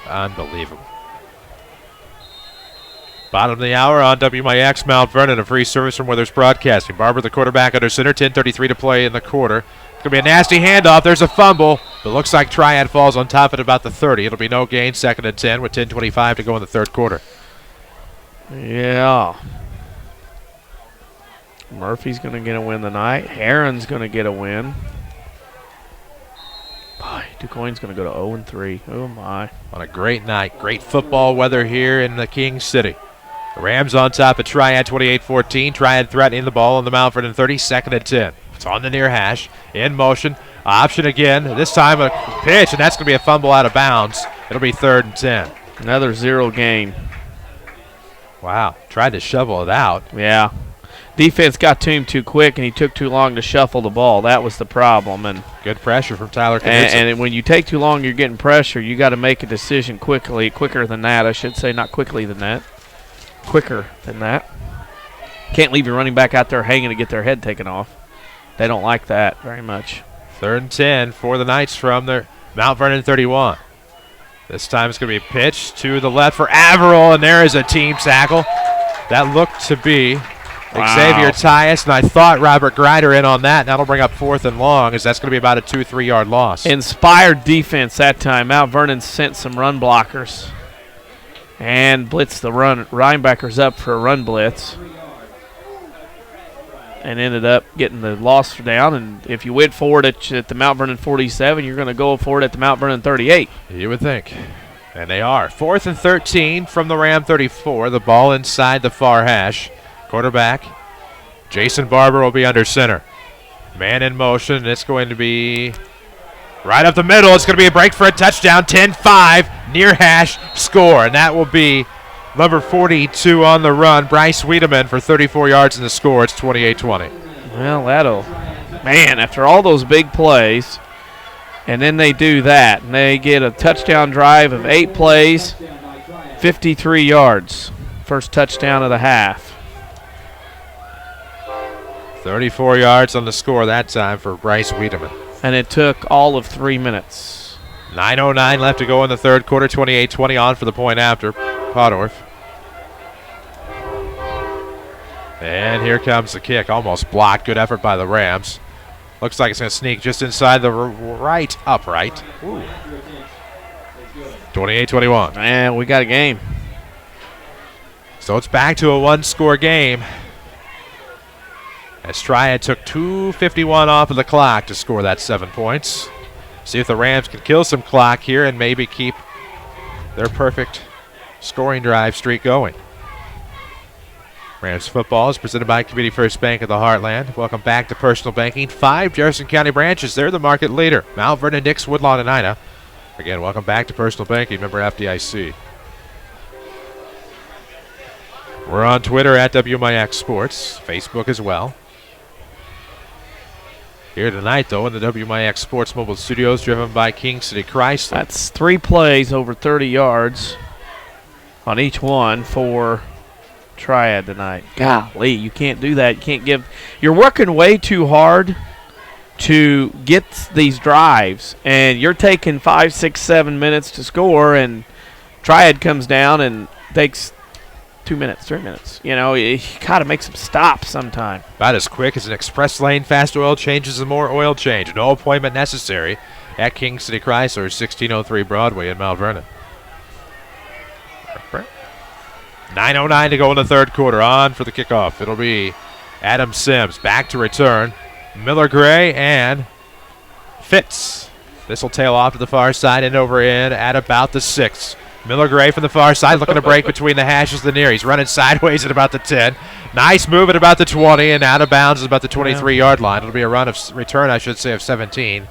Unbelievable. Bottom of the hour on WMIX, Mount Vernon, a free service from Withers Broadcasting. Barber, the quarterback, under center, 10:33 to play in the quarter. It's going to be a nasty handoff. There's a fumble, but looks like Triad falls on top at about the 30. It'll be no gain, 2nd and 10 with 10:25 to go in the third quarter. Yeah. Murphy's going to get a win tonight. Heron's going to get a win. Boy, DuQuoin's going to go to 0-3. Oh, my. On a great night. Great football weather here in the King City. The Rams on top of Triad 28-14. Triad threatening the ball on the Mount Vernon 30, 2nd and 10. It's on the near hash. In motion. Option again. This time a pitch, and that's going to be a fumble out of bounds. It'll be 3rd and 10. Another 0 gain. Wow. Tried to shovel it out. Yeah. Defense got to him too quick, and he took too long to shuffle the ball. That was the problem. And good pressure from Tyler. And when you take too long, you're getting pressure. You got to make a decision quicker than that. I should say not quickly than that. Quicker than that. Can't leave your running back out there hanging to get their head taken off. They don't like that very much. 3rd and 10 for the Knights from their Mount Vernon 31. This time it's going to be a pitch to the left for Averill, and there is a team tackle. That looked to be Xavier Tyus, and I thought Robert Grider in on that. That'll bring up 4th and long, as that's going to be about a 2-3 yard loss. Inspired defense that time. Mount Vernon sent some run blockers and blitzed the linebackers up for a run blitz and ended up getting the loss down. And if you went for it at the Mount Vernon 47, you're going to go for it at the Mount Vernon 38. You would think. And they are. 4th and 13 from the Ram 34. The ball inside the far hash. Quarterback, Jason Barber will be under center. Man in motion. It's going to be right up the middle. It's going to be a break for a touchdown. 10-5, near hash, score. And that will be number 42 on the run, Bryce Wiedemann, for 34 yards in the score. It's 28-20. Well, man, after all those big plays, and then they do that, and they get a touchdown drive of 8 plays, 53 yards. First touchdown of the half. 34 yards on the score that time for Bryce Wiedemann. And it took all of 3 minutes. 9:09 left to go in the third quarter. 28-20 on for the point after. Podorf. And here comes the kick. Almost blocked. Good effort by the Rams. Looks like it's going to sneak just inside the right upright. 28-21. And we got a game. So it's back to a one-score game. As Triad took 2:51 off of the clock to score that 7 points. See if the Rams can kill some clock here and maybe keep their perfect scoring drive streak going. Rams football is presented by Community First Bank of the Heartland. Welcome back to Personal Banking. 5 Jefferson County branches. They're the market leader. Mount Vernon, Dix, Woodlawn, and Ina. Again, welcome back to Personal Banking. Member FDIC. We're on Twitter at WMIX Sports. Facebook as well. Here tonight, though, in the WMIX Sports Mobile Studios, driven by King City Chrysler. That's 3 plays over 30 yards on each one for Triad tonight. Golly, you can't do that. You can't give. You're working way too hard to get these drives, and you're taking 5, 6, 7 minutes to score, and Triad comes down and takes 2 minutes, 3 minutes. You know, you got to make some stops sometime. About as quick as an express lane fast oil changes and more oil change. No appointment necessary at King City Chrysler, 1603 Broadway in Mount Vernon. 9:09 to go in the third quarter. On for the kickoff. It'll be Adam Sims back to return. Miller Gray and Fitz. This will tail off to the far side and over in at about the 6. Miller Gray from the far side looking to break between the hashes of the near. He's running sideways at about the 10. Nice move at about the 20 and out of bounds at about the 23-yard line. It'll be a return, I should say, of 17.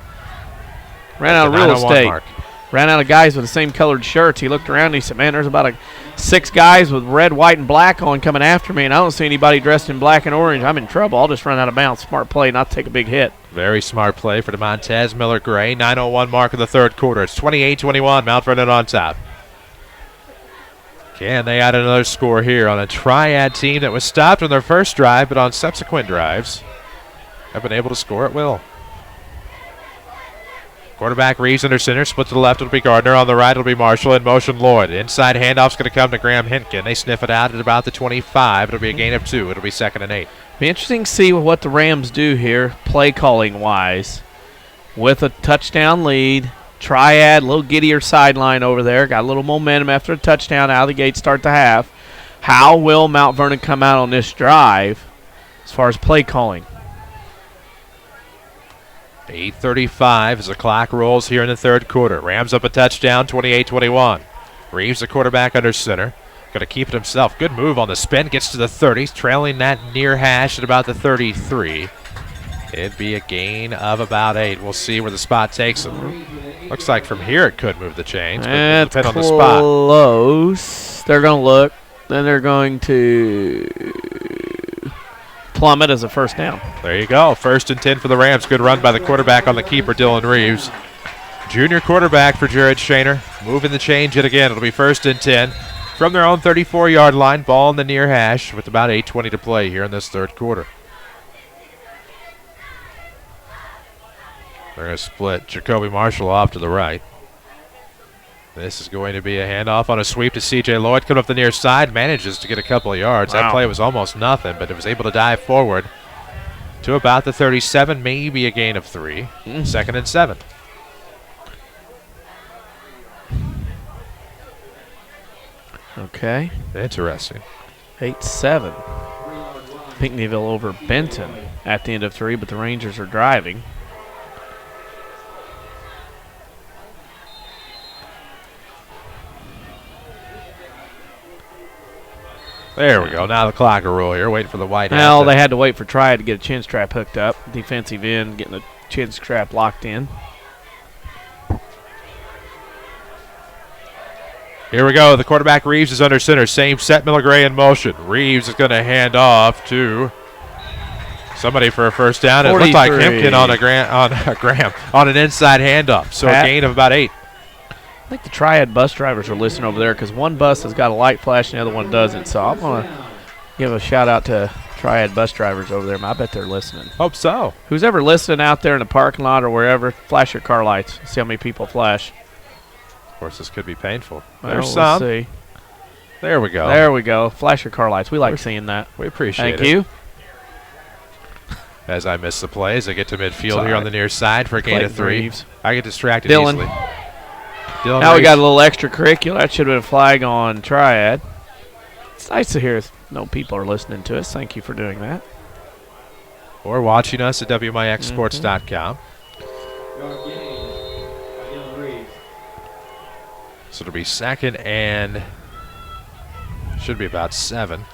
Ran out of real estate. Mark. Ran out of guys with the same colored shirts. He looked around and he said, man, there's about 6 guys with red, white, and black on coming after me, and I don't see anybody dressed in black and orange. I'm in trouble. I'll just run out of bounds. Smart play, not take a big hit. Very smart play for DeMontez Miller Gray. 9:01 mark of the third quarter. It's 28-21. Mount Vernon on top. Can they add another score here on a Triad team that was stopped on their first drive, but on subsequent drives have been able to score at will. Quarterback Reeves under center. Split to the left. It'll be Gardner. On the right, it'll be Marshall. In motion, Lloyd. Inside handoff's going to come to Graham Hinkin. They sniff it out at about the 25. It'll be a gain of 2. It'll be 2nd and 8. Be interesting to see what the Rams do here, play calling wise, with a touchdown lead. Triad, a little giddier sideline over there. Got a little momentum after a touchdown out of the gate, start the half. How will Mount Vernon come out on this drive as far as play calling? 8:35 as the clock rolls here in the third quarter. Rams up a touchdown, 28-21. Reeves, the quarterback, under center. Going to keep it himself. Good move on the spin. Gets to the 30s, trailing that near hash at about the 33. It'd be a gain of about 8. We'll see where the spot takes him. Looks like from here it could move the chains, but it'll depend on the spot. Close. They're going to look. Then they're going to plummet as a first down. There you go. 1st and 10 for the Rams. Good run by the quarterback on the keeper, Dylan Reeves. Junior quarterback for Jared Shaner. Moving the chains yet again. It'll be 1st and 10 from their own 34-yard line. Ball in the near hash with about 8:20 to play here in this third quarter. They're going to split Jacoby Marshall off to the right. This is going to be a handoff on a sweep to C.J. Lloyd. Coming up the near side, manages to get a couple of yards. Wow. That play was almost nothing, but it was able to dive forward to about the 37, maybe a gain of 3. 2nd and 7. Okay. Interesting. 8-7. Pinckneyville over Benton at the end of 3, but the Rangers are driving. There we go. Now the clock will roll here. Waiting for the white. Well, they had to wait for Triad to get a chin strap hooked up. Defensive end getting the chin strap locked in. Here we go. The quarterback Reeves is under center. Same set. Miller Gray in motion. Reeves is going to hand off to somebody for a first down. 43. It looked like Hempkin on an inside handoff. So a gain of about 8. I think the Triad bus drivers are listening over there because one bus has got a light flash and the other one doesn't. So I'm going to give a shout out to Triad bus drivers over there. I bet they're listening. Hope so. Who's ever listening out there in the parking lot or wherever, flash your car lights. See how many people flash. Of course, this could be painful. Well, There's some. See. There we go. There we go. Flash your car lights. We like seeing that. We appreciate it. Thank you. As I miss the plays, I get to midfield here on the near side for a gain of 3. Reeves. I get distracted Dylan. easily. Now we got a little extracurricular. That should have been a flag on Triad. It's nice to hear no people are listening to us. Thank you for doing that. Or watching us at WMIXsports.com. So it'll be 2nd and should be about 7.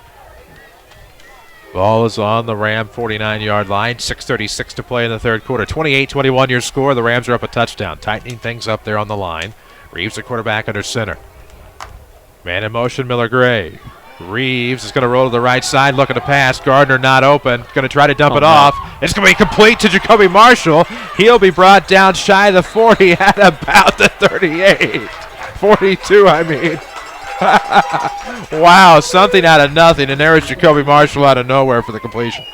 Ball is on the Ram 49-yard line. 6:36 to play in the third quarter. 28-21 your score. The Rams are up a touchdown. Tightening things up there on the line. Reeves, the quarterback, under center. Man in motion, Miller Gray. Reeves is going to roll to the right side, looking to pass. Gardner not open. Going to try to dump it off. It's going to be complete to Jacoby Marshall. He'll be brought down shy of the 40 at about the 38. 42, I mean. Wow, something out of nothing, and there is Jacoby Marshall out of nowhere for the completion.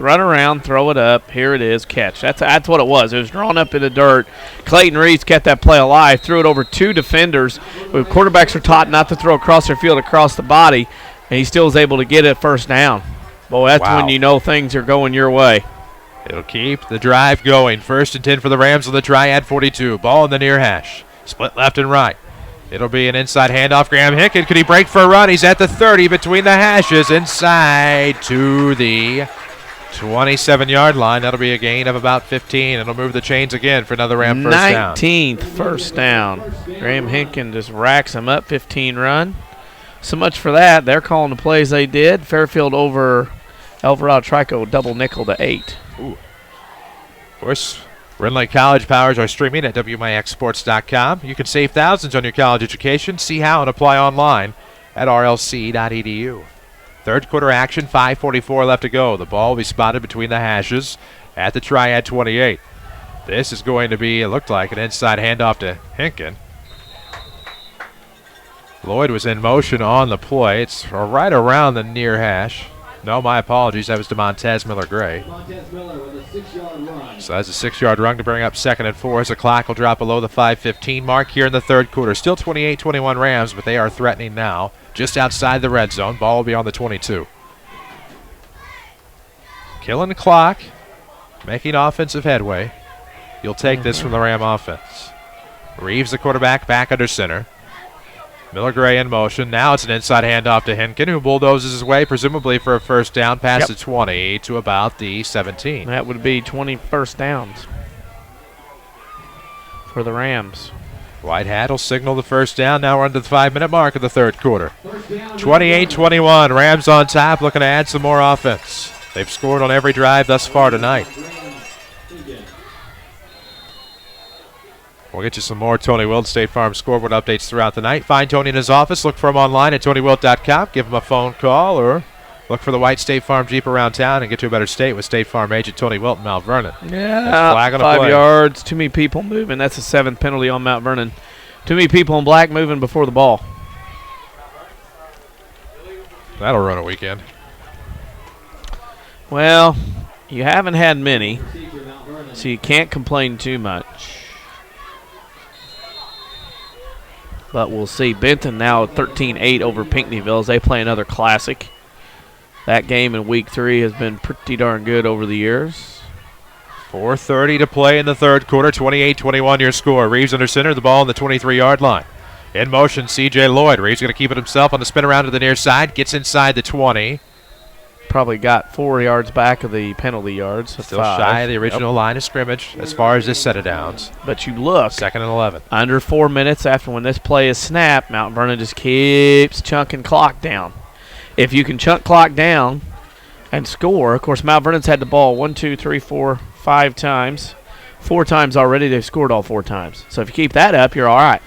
Run around, throw it up. Here it is, catch. That's what it was. It was drawn up in the dirt. Clayton Reeves kept that play alive, threw it over 2 defenders. Quarterbacks are taught not to throw across their field, across the body, and he still was able to get it first down. Boy, that's when you know things are going your way. It'll keep the drive going. 1st and 10 for the Rams on the Triad 42. Ball in the near hash. Split left and right. It'll be an inside handoff. Graham Hinkin, could he break for a run? He's at the 30 between the hashes, inside to the 27-yard line. That'll be a gain of about 15. It'll move the chains again for another Ram first down. 19th first down. Graham Hinkin just racks him up, 15 run. So much for that. They're calling the plays they did. Fairfield over Alvarado Trico, double nickel to 8. Ooh. Of course, Rend Lake College powers are streaming at WMIXsports.com. You can save thousands on your college education. See how and apply online at rlc.edu. Third quarter action, 5:44 left to go. The ball will be spotted between the hashes at the Triad 28. This is going to be, it looked like, an inside handoff to Hinkin. Lloyd was in motion on the play. It's right around the near hash. No, my apologies. That was DeMontez Miller-Gray. So that's a 6-yard run to bring up 2nd and 4 as the clock will drop below the 5:15 mark here in the third quarter. Still 28-21 Rams, but they are threatening now. Just outside the red zone. Ball will be on the 22. Killing the clock. Making offensive headway. You'll take this from the Ram offense. Reeves, the quarterback, back under center. Miller-Gray in motion. Now it's an inside handoff to Hinkin, who bulldozes his way, presumably for a first down, past the 20 to about the 17. That would be 20 first downs for the Rams. White Hat will signal the first down. Now we're under the 5-minute mark of the third quarter. 28-21. Rams on top, looking to add some more offense. They've scored on every drive thus far tonight. We'll get you some more Tony Wilt State Farm scoreboard updates throughout the night. Find Tony in his office. Look for him online at TonyWilt.com. Give him a phone call or look for the white State Farm Jeep around town and get to a better state with State Farm agent Tony Wilt and Mount Vernon. Yeah, flag on 5 yards. Too many people moving. That's the 7th penalty on Mount Vernon. Too many people in black moving before the ball. That'll run a weekend. Well, you haven't had many, so you can't complain too much. But we'll see. Benton now 13-8 over Pinckneyville as they play another classic. That game in week 3 has been pretty darn good over the years. 4:30 to play in the third quarter. 28-21 your score. Reeves under center, the ball on the 23-yard line. In motion, C.J. Lloyd. Reeves going to keep it himself on the spin around to the near side. Gets inside the 20. Probably got 4 yards back of the penalty yards. Still shy of the original line of scrimmage as far as this set of downs. But you look. 2nd and 11. Under 4 minutes after when this play is snapped, Mount Vernon just keeps chunking clock down. If you can chunk clock down and score, of course, Mount Vernon's had the ball 1, 2, 3, 4, 5 times. 4 times already. They've scored all 4 times. So if you keep that up, you're all right.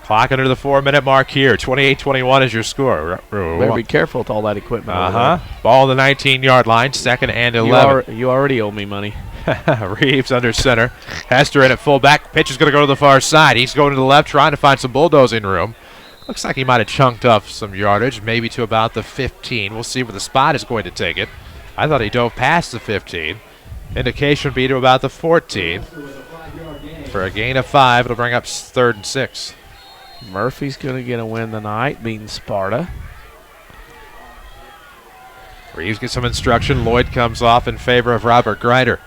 Clock under the 4-minute mark here. 28-21 is your score. Better be careful with all that equipment. Ball on the 19-yard line, 2nd and 11. You already owe me money. Reeves under center. Hester in at fullback. Pitch is going to go to the far side. He's going to the left, trying to find some bulldozing room. Looks like he might have chunked up some yardage, maybe to about the 15. We'll see where the spot is going to take it. I thought he dove past the 15. Indication would be to about the 14. For a gain of 5, it'll bring up 3rd and 6. Murphy's going to get a win tonight, beating Sparta. Reeves gets some instruction. Lloyd comes off in favor of Robert Greider.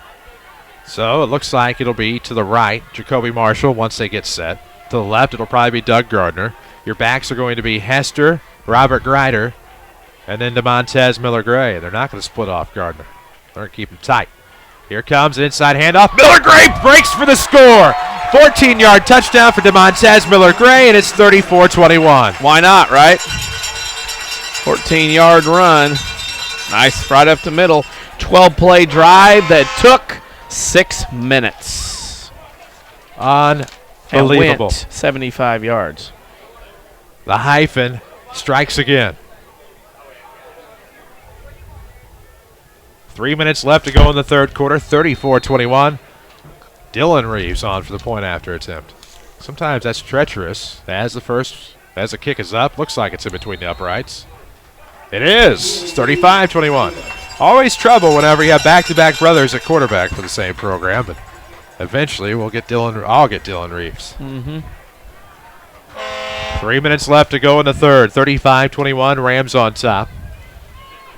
So it looks like it'll be to the right, Jacoby Marshall once they get set. To the left, it'll probably be Doug Gardner. Your backs are going to be Hester, Robert Greider, and then DeMontez Miller-Gray. They're not going to split off Gardner. They're going to keep him tight. Here comes an inside handoff. Miller-Gray breaks for the score. 14-yard touchdown for DeMontez Miller-Gray, and it's 34-21. Why not, right? 14-yard run. Nice, right up the middle. 12-play drive that took 6 minutes. Unbelievable. And went 75 yards. The hyphen strikes again. 3 minutes left to go in the third quarter, 34-21. Dylan Reeves on for the point after attempt. Sometimes that's treacherous. As the kick is up, looks like it's in between the uprights. It is. It's 35-21. Always trouble whenever you have back-to-back brothers at quarterback for the same program, but eventually I'll get Dylan Reeves. 3 minutes left to go in the third. 35-21, Rams on top.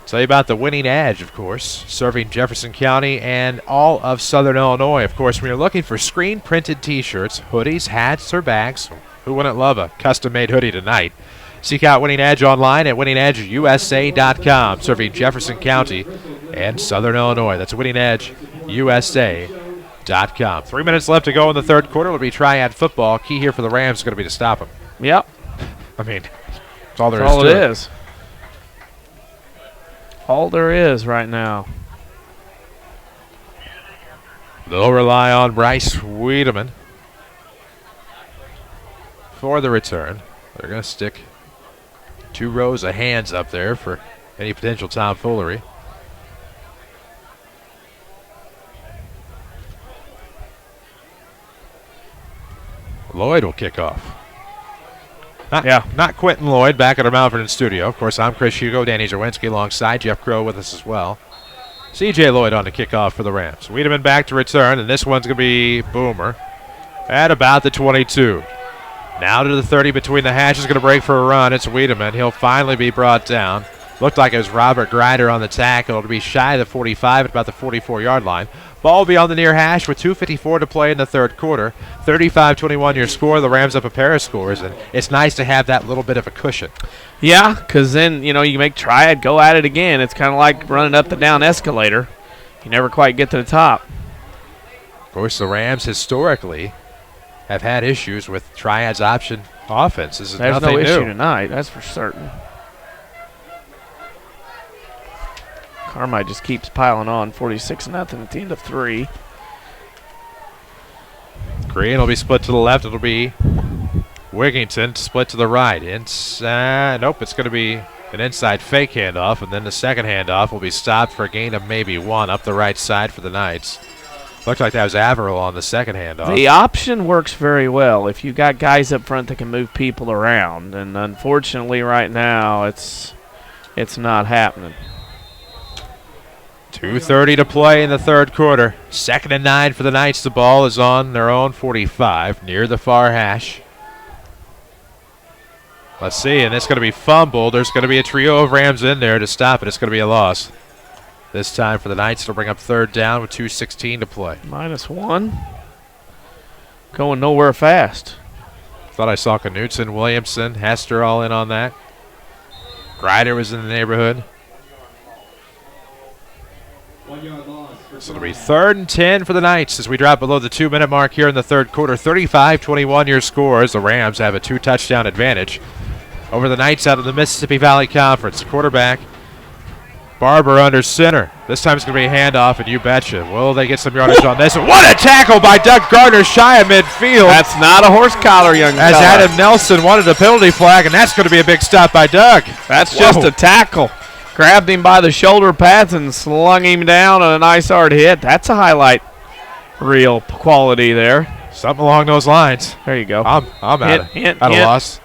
Tell you about the Winning Edge, of course, serving Jefferson County and all of Southern Illinois. Of course, when you're looking for screen-printed T-shirts, hoodies, hats, or bags, who wouldn't love a custom-made hoodie tonight? Seek out Winning Edge online at winningedgeusa.com, serving Jefferson County and Southern Illinois. That's winningedgeusa.com. 3 minutes left to go in the third quarter. It'll be Triad football. Key here for the Rams is going to be to stop them. Yep. I mean, that's all there that's is all to it it. is. All there is right now. They'll rely on Bryce Wiedemann for the return. They're going to stick 2 rows of hands up there for any potential tomfoolery. Lloyd will kick off. Not Quentin Lloyd back at our Mount Vernon studio. Of course, I'm Chris Hugo, Danny Zawinski alongside Jeff Crow with us as well. C.J. Lloyd on the kickoff for the Rams. Wiedemann back to return, and this one's going to be Boomer at about the 22. Now to the 30 between the hashes, going to break for a run. It's Wiedemann. He'll finally be brought down. Looked like it was Robert Grider on the tackle. It'll be shy of the 45 at about the 44-yard line. Ball will be on the near hash with 2:54 to play in the third quarter. 35-21 your score. The Rams up a pair of scores, and it's nice to have that little bit of a cushion. Yeah, because then, you make Triad go at it again. It's kind of like running up and down escalator. You never quite get to the top. Of course, the Rams historically have had issues with Triad's option offense. This is There's nothing no issue new tonight, that's for certain. Carmine just keeps piling on, 46-0 at the end of 3. Green will be split to the left. It'll be Wigington split to the right. Inside, nope, it's going to be an inside fake handoff, and then the second handoff will be stopped for a gain of maybe 1 up the right side for the Knights. Looked like that was Averill on the second handoff. The option works very well if you got guys up front that can move people around, and unfortunately right now it's not happening. 2:30 to play in the third quarter. 2nd and 9 for the Knights. The ball is on their own 45 near the far hash. Let's see, and it's going to be fumbled. There's going to be a trio of Rams in there to stop it. It's going to be a loss. This time for the Knights, it'll bring up third down with 2:16 to play. -1. Going nowhere fast. Thought I saw Knutson, Williamson, Hester all in on that. Grider was in the neighborhood. So it'll be 3rd and 10 for the Knights as we drop below the 2-minute mark here in the third quarter. 35-21 your score as the Rams have a 2-touchdown advantage over the Knights out of the Mississippi Valley Conference. Quarterback Barber under center. This time it's going to be a handoff, and you betcha. Will they get some yardage on this? What a tackle by Doug Gardner shy of midfield. That's not a horse collar, young As fella. Adam Nelson wanted a penalty flag, and that's going to be a big stop by Doug. That's just a tackle. Grabbed him by the shoulder pads and slung him down on a nice hard hit. That's a highlight reel quality there. Something along those lines. There you go. I'm out of loss.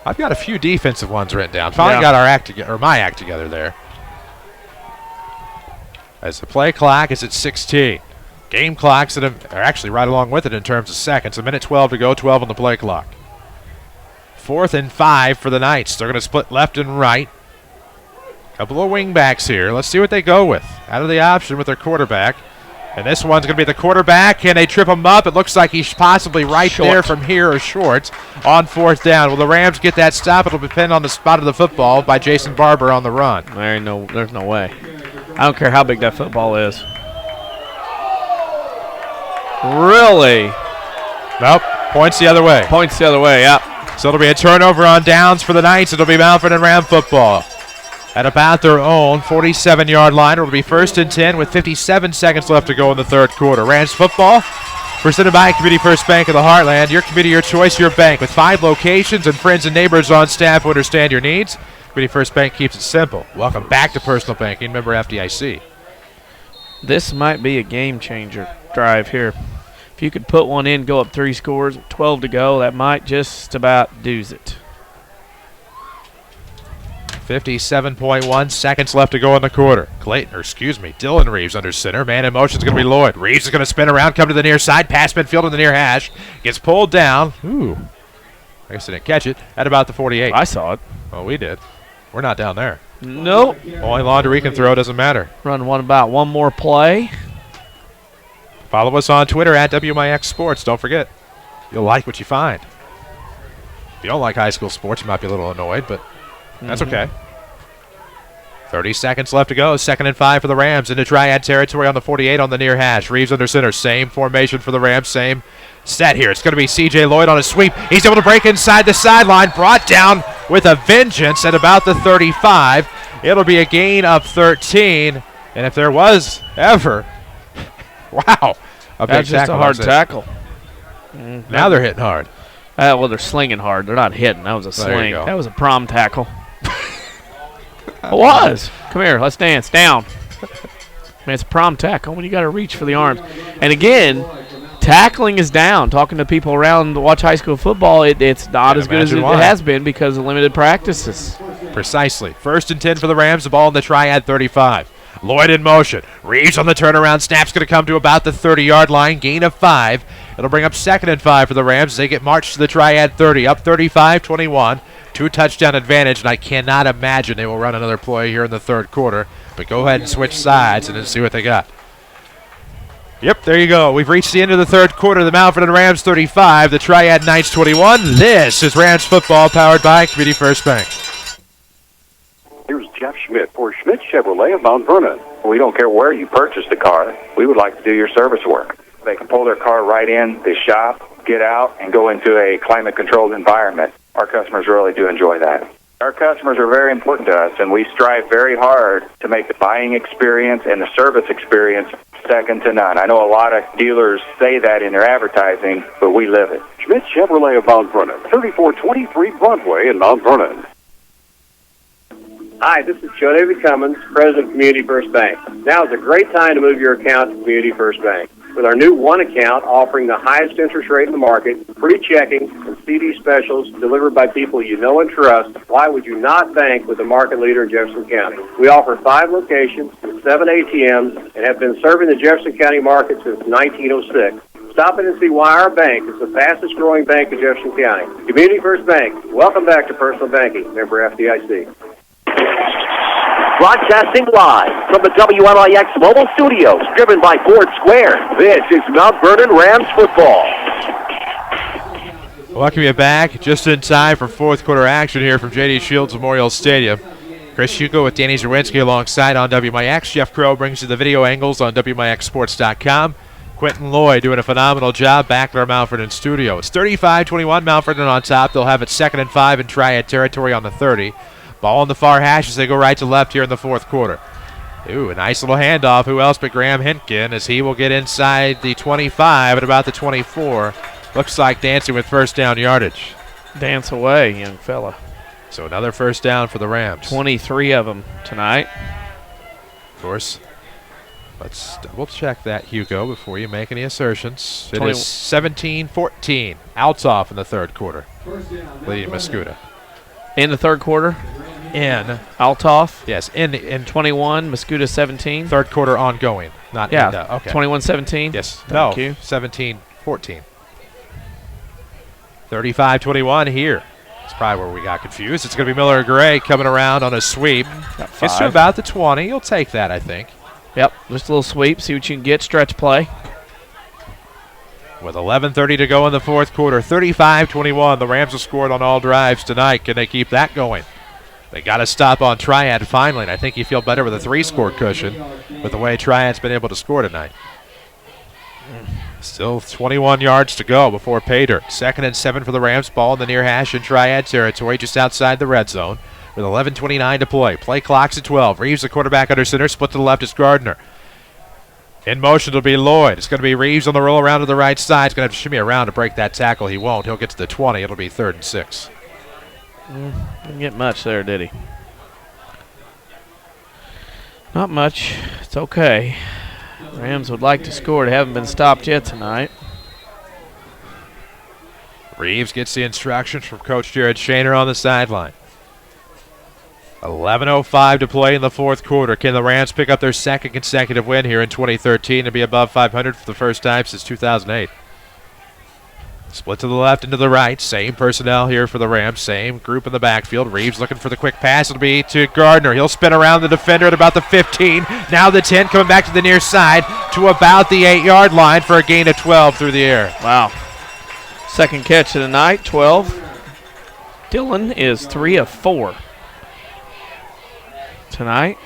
I've got a few defensive ones written down. Finally got our act together, or my act together there. As the play clock is at 16. Game clocks are actually right along with it in terms of seconds. 1:12 to go, 12 on the play clock. 4th and 5 for the Knights. They're going to split left and right. Couple of wing backs here. Let's see what they go with. Out of the option with their quarterback. And this one's going to be the quarterback. Can they trip him up? It looks like he's possibly right there from here or short on 4th down. Will the Rams get that stop? It'll depend on the spot of the football by Jason Barber on the run. There's no way. I don't care how big that football is. Really? Nope. Points the other way. Points the other way, yeah. So it'll be a turnover on downs for the Knights. It'll be Mount Vernon Ram football at about their own 47-yard line. It'll be 1st and 10 with 57 seconds left to go in the third quarter. Rams football presented by Community First Bank of the Heartland. Your community, your choice, your bank. With 5 locations and friends and neighbors on staff who understand your needs, Community First Bank keeps it simple. Welcome back to personal banking. Member FDIC. This might be a game-changer drive here. If you could put one in, go up 3 scores, 12 to go, that might just about do's it. 57.1 seconds left to go in the quarter. Dylan Reeves under center. Man in motion is going to be Lloyd. Reeves is going to spin around, come to the near side, pass midfield in the near hash. Gets pulled down. Ooh. I guess I didn't catch it. At about the 48. I saw it. Well, we did. We're not down there. Nope. Only laundry can throw, doesn't matter. Run one more play. Follow us on Twitter at WMIX Sports. Don't forget, you'll like what you find. If you don't like high school sports, you might be a little annoyed, but that's okay. 30 seconds left to go. 2nd and 5 for the Rams into Triad territory on the 48 on the near hash. Reeves under center. Same formation for the Rams. Same set here. It's going to be C.J. Lloyd on a sweep. He's able to break inside the sideline. Brought down with a vengeance at about the 35. It'll be a gain of 13. And if there was ever, wow, a big That's just a hard tackle. Now they're hitting hard. Well, they're slinging hard. They're not hitting. That was a sling. That was a prom tackle. It was. Come here. Let's dance. Down. Man, it's a prom tackle when you got to reach for the arms. And again, tackling is down. Talking to people around to watch high school football, it's not as good as it has been because of limited practices. Precisely. 1st and 10 for the Rams. The ball in the Triad 35. Lloyd in motion. Reeves on the turnaround. Snap's going to come to about the 30-yard line. Gain of 5. It'll bring up 2nd and 5 for the Rams as they get marched to the Triad 30. Up 35-21. 2-touchdown advantage, and I cannot imagine they will run another play here in the 3rd quarter. But go ahead and switch sides and then see what they got. Yep, there you go. We've reached the end of the 3rd quarter. The Mount Vernon Rams 35, the Triad Knights 21. This is Rams football powered by Community First Bank. Here's Jeff Schmidt for Schmidt Chevrolet of Mount Vernon. We don't care where you purchase the car. We would like to do your service work. They can pull their car right in the shop, get out, and go into a climate-controlled environment. Our customers really do enjoy that. Our customers are very important to us, and we strive very hard to make the buying experience and the service experience second to none. I know a lot of dealers say that in their advertising, but we live it. Schmidt Chevrolet of Mount Vernon, 3423 Broadway in Mount Vernon. Hi, this is Joe David Cummins, President of Community First Bank. Now is a great time to move your account to Community First Bank. With our new One Account offering the highest interest rate in the market, free checking, and CD specials delivered by people you know and trust, why would you not bank with the market leader in Jefferson County? We offer 5 locations with 7 ATMs and have been serving the Jefferson County market since 1906. Stop in and see why our bank is the fastest growing bank in Jefferson County. Community First Bank. Welcome back to personal banking. Member FDIC. Broadcasting live from the WMIX mobile studios, driven by Ford Square. This is Mount Vernon Rams football. Welcome you back just in time for 4th quarter action here from J.D. Shields Memorial Stadium. Chris Hugo with Danny Zawinski alongside on WMIX. Jeff Crow brings you the video angles on WMIXsports.com. Quentin Lloyd doing a phenomenal job back in our Mount Vernon studio. It's 35-21, Mount Vernon on top. They'll have it 2nd and 5 in Triad territory on the 30. Ball on the far hash as they go right to left here in the 4th quarter. Ooh, a nice little handoff. Who else but Graham Hintgen as he will get inside the 25 at about the 24. Looks like dancing with 1st down yardage. Dance away, young fella. So another 1st down for the Rams. 23 of them tonight. Of course. Let's double check that, Hugo, before you make any assertions. It is 17-14. Althoff in the 3rd quarter. Leading Mascoutah. In the 3rd quarter? In Althoff? Yes, in 21, Mascoutah 17. 3rd quarter ongoing. Not okay. 21-17? Yes. Thank you. 17-14. 35-21 here. That's probably where we got confused. It's going to be Miller Gray coming around on a sweep. Gets to about the 20. You'll take that, I think. Yep, just a little sweep. See what you can get. Stretch play. With 11:30 to go in the 4th quarter, 35-21. The Rams have scored on all drives tonight. Can they keep that going? They got to stop on Triad finally, and I think you feel better with a 3-score cushion with the way Triad's been able to score tonight. Still 21 yards to go before pay dirt. 2nd and 7 for the Rams. Ball in the near hash in Triad territory just outside the red zone with 11:29 to play. Play clock's at 12. Reeves, the quarterback under center. Split to the left is Gardner. In motion will be Lloyd. It's going to be Reeves on the roll around to the right side. He's going to have to shimmy around to break that tackle. He won't. He'll get to the 20. It'll be 3rd and 6. Didn't get much there, did he? Not much. It's okay. Rams would like to score. They haven't been stopped yet tonight. Reeves gets the instructions from Coach Jared Shaner on the sideline. 11:05 to play in the 4th quarter. Can the Rams pick up their 2nd consecutive win here in 2013 and be above 500 for the first time since 2008? Split to the left and to the right. Same personnel here for the Rams. Same group in the backfield. Reeves looking for the quick pass. It'll be to Gardner. He'll spin around the defender at about the 15. Now the 10 coming back to the near side to about the 8-yard line for a gain of 12 through the air. Wow. 2nd catch of the night, 12. Dylan is 3 of 4 tonight.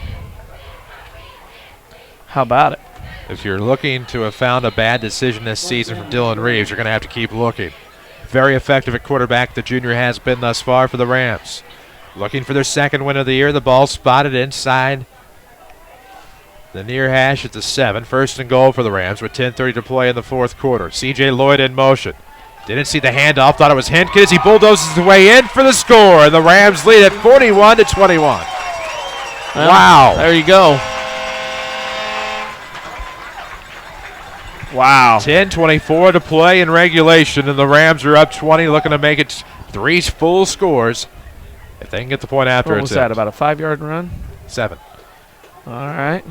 How about it? If you're looking to have found a bad decision this season from Dylan Reeves, you're going to have to keep looking. Very effective at quarterback, the junior has been thus far for the Rams. Looking for their 2nd win of the year. The ball spotted inside the near hash at the 7. 1st and goal for the Rams with 10:30 to play in the 4th quarter. C.J. Lloyd in motion. Didn't see the handoff. Thought it was Hintgen as he bulldozes his way in for the score. The Rams lead at 41-21. Wow. There you go. Wow. 10:24 to play in regulation, and the Rams are up 20, looking to make it 3 full scores. If they can get the point after, What was that, about a 5-yard run? 7. All right.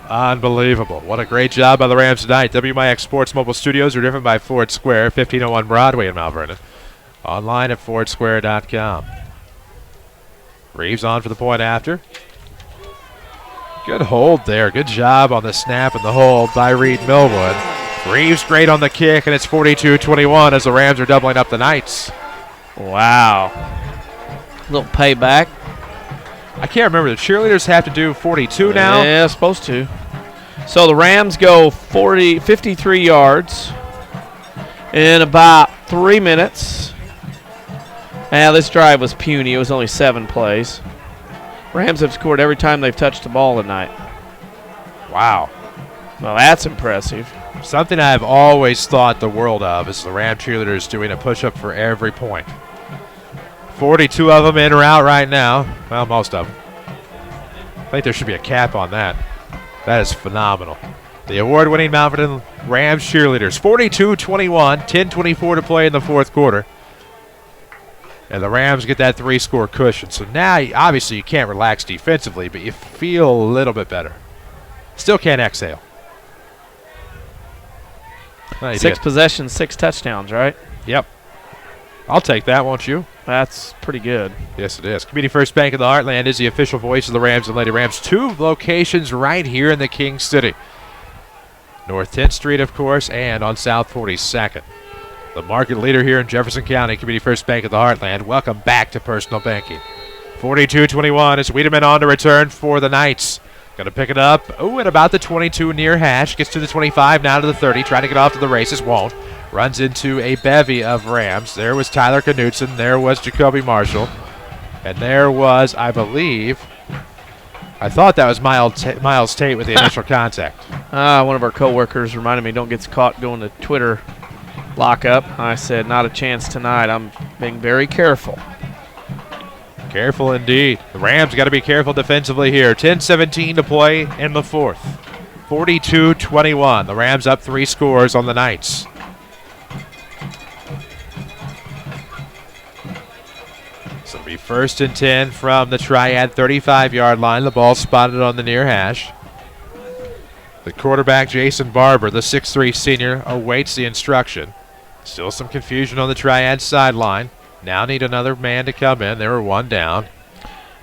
Unbelievable. What a great job by the Rams tonight. WMIX Sports Mobile Studios are driven by Ford Square, 1501 Broadway in Mount Vernon. Online at fordsquare.com. Reeves on for the point after. Good hold there. Good job on the snap and the hold by Reed Millwood. Reeves great on the kick, and it's 42-21 as the Rams are doubling up the Knights. Wow. Little payback. I can't remember. The cheerleaders have to do 42 now? Yeah, supposed to. So the Rams go 53 yards in about 3 minutes. Now, this drive was puny. It was only 7 plays. Rams have scored every time they've touched the ball tonight. Wow. Well, that's impressive. Something I've always thought the world of is the Ram cheerleaders doing a push-up for every point. 42 of them in or out right now. Well, most of them. I think there should be a cap on that. That is phenomenal. The award-winning Mount Vernon Rams cheerleaders. 42-21, 10:24 to play in the fourth quarter. And the Rams get that 3-score cushion. So now, obviously, you can't relax defensively, but you feel a little bit better. Still can't exhale. 6 possessions, 6 touchdowns, right? Yep. I'll take that, won't you? That's pretty good. Yes, it is. Community First Bank of the Heartland is the official voice of the Rams and Lady Rams. 2 locations right here in the King City. North 10th Street, of course, and on South 42nd. The market leader here in Jefferson County, Community First Bank of the Heartland. Welcome back to personal banking. 42-21 is Wiedemann on to return for the Knights. Going to pick it up. Oh, at about the 22 near hash. Gets to the 25, now to the 30. Trying to get off to the races. Won't. Runs into a bevy of Rams. There was Tyler Knutson. There was Jacoby Marshall. And there was, I believe, I thought that was Miles Tate with the initial contact. One of our co-workers reminded me, don't get caught going to Twitter lockup. I said, not a chance tonight. I'm being very careful. Careful indeed. The Rams got to be careful defensively here. 10:17 to play in the fourth. 42-21. The Rams up 3 scores on the Knights. So it'll be 1st and 10 from the Triad 35-yard line. The ball spotted on the near hash. The quarterback, Jason Barber, the 6'3 senior, awaits the instruction. Still some confusion on the Triad sideline. Now need another man to come in. They were 1 down.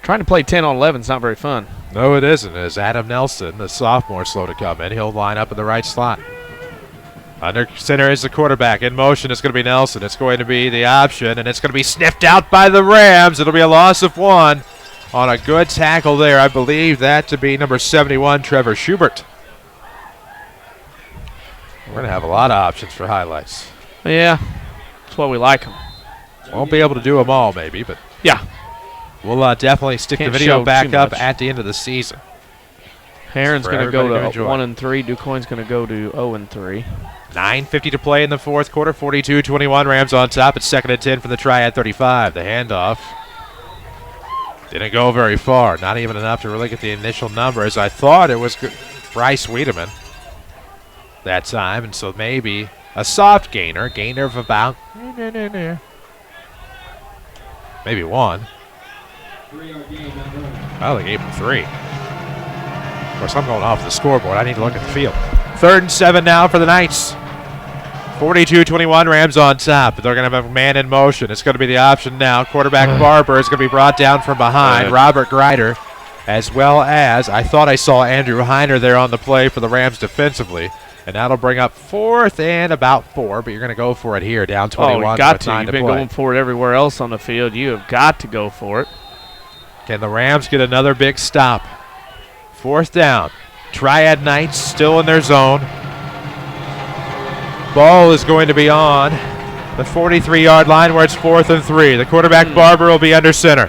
Trying to play 10 on 11 is not very fun. No, it isn't. As Adam Nelson, the sophomore, slow to come in. He'll line up in the right slot. Under center is the quarterback. In motion, it's going to be Nelson. It's going to be the option, and it's going to be sniffed out by the Rams. It'll be a loss of 1 on a good tackle there. I believe that to be number 71, Trevor Schubert. We're going to have a lot of options for highlights. Yeah, that's why we like them. Won't be able to do them all, maybe, but yeah, we'll definitely stick the video back up at the end of the season. Heron's going to go to 1-3. DuQuoin's going to go to 0-3. 9:50 to play in the fourth quarter. 42-21. Rams on top. It's 2nd and 10 from the Triad 35. The handoff didn't go very far. Not even enough to really get the initial numbers. I thought it was Bryce Wiedemann that time, and so maybe a soft gainer of about maybe 1. Oh, they gave him 3. Of course, I'm going off the scoreboard. I need to look at the field. 3rd and 7 now for the Knights. 42-21, Rams on top. They're going to have a man in motion. It's going to be the option now. Quarterback Barber is going to be brought down from behind. Robert Greider, as well as I thought I saw Andrew Heiner there on the play for the Rams defensively. And that'll bring up 4th and about 4, but you're going to go for it here, down 21. Oh, you got to. 9 You've to been play. going for it everywhere else on the field. You have got to go for it. Can the Rams get another big stop? 4th down. Triad Knights still in their zone. Ball is going to be on the 43-yard line where it's 4th and 3. The quarterback Barber will be under center.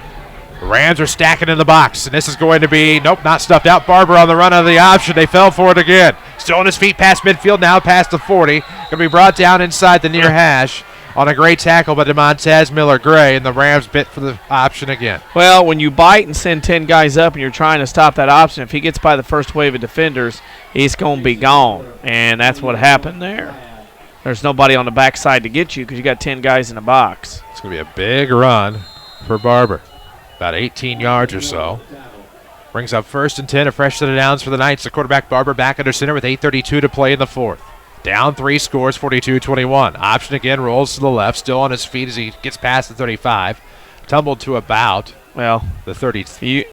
The Rams are stacking in the box, and this is going to be, nope, not stuffed out. Barber on the run of the option. They fell for it again. Still on his feet past midfield now, past the 40. Going to be brought down inside the near hash. on a great tackle by DeMontez Miller-Gray, and the Rams bit for the option again. Well, when you bite and send 10 guys up and you're trying to stop that option, if he gets by the first wave of defenders, he's going to be gone, and that's what happened there. There's nobody on the backside to get you because you got 10 guys in the box. It's going to be a big run for Barber, about 18 yards or so. Brings up 1st and 10, a fresh set of downs for the Knights. The quarterback Barber back under center with 8:32 to play in the 4th. Down 3, scores 42-21. Option again, rolls to the left, still on his feet as he gets past the 35. Tumbled to about the 30.